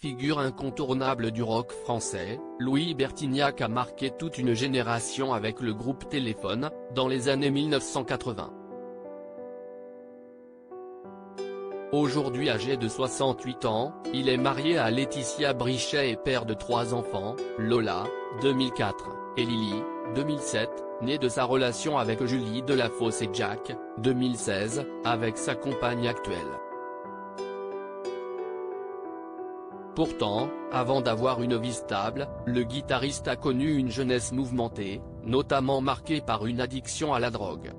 Figure incontournable du rock français, Louis Bertignac a marqué toute une génération avec le groupe Téléphone, dans les années 1980. Aujourd'hui âgé de 68 ans, il est marié à Laetitia Brichet et père de 3 enfants, Lola, 2004, et Lily, 2007, née de sa relation avec Julie Delafosse et Jack, 2016, avec sa compagne actuelle. Pourtant, avant d'avoir une vie stable, le guitariste a connu une jeunesse mouvementée, notamment marquée par une addiction à la drogue.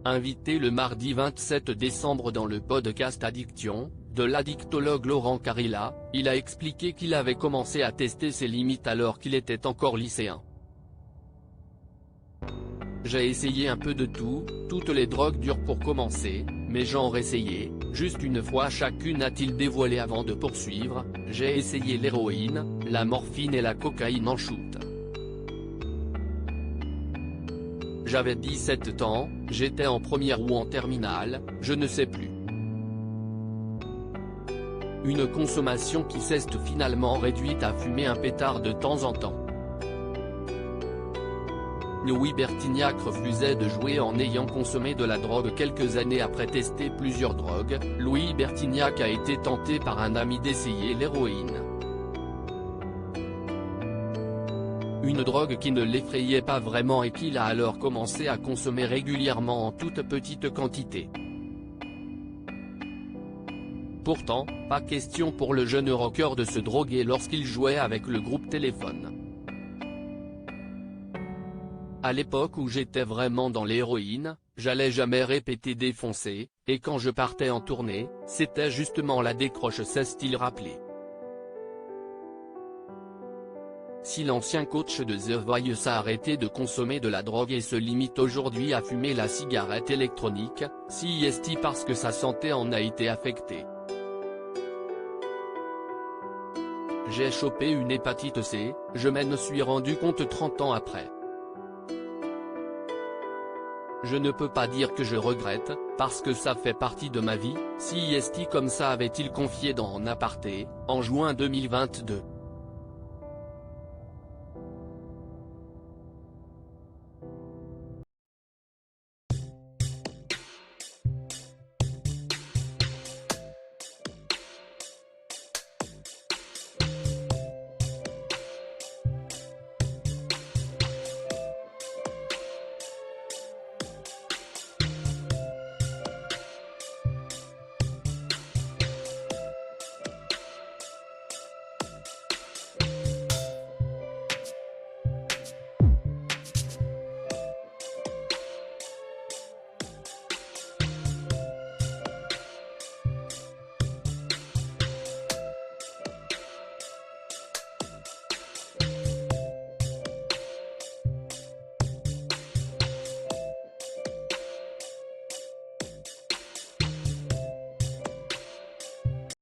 Invité le mardi 27 décembre dans le podcast Addiction, de l'addictologue Laurent Carilla, il a expliqué qu'il avait commencé à tester ses limites alors qu'il était encore lycéen. J'ai essayé un peu de tout, toutes les drogues dures pour commencer, mais j'en réessayais, juste une fois chacune a-t-il dévoilé avant de poursuivre, j'ai essayé l'héroïne, la morphine et la cocaïne en shoot. J'avais 17 ans, j'étais en première ou en terminale, je ne sais plus. Une consommation qui s'est finalement réduite à fumer un pétard de temps en temps. Louis Bertignac refusait de jouer en ayant consommé de la drogue quelques années après tester plusieurs drogues. Louis Bertignac a été tenté par un ami d'essayer l'héroïne. Une drogue qui ne l'effrayait pas vraiment et qu'il a alors commencé à consommer régulièrement en toute petite quantité. Pourtant, pas question pour le jeune rocker de se droguer lorsqu'il jouait avec le groupe Téléphone. À l'époque où j'étais vraiment dans l'héroïne, j'allais jamais répéter défoncer, et quand je partais en tournée, c'était justement la décroche, s'est-il rappelé. Si l'ancien coach de The Voice a arrêté de consommer de la drogue et se limite aujourd'hui à fumer la cigarette électronique, si est-il parce que sa santé en a été affectée. J'ai chopé une hépatite C, je m'en suis rendu compte 30 ans après. Je ne peux pas dire que je regrette, parce que ça fait partie de ma vie, si est comme ça avait-il confié dans En Aparté, en juin 2022.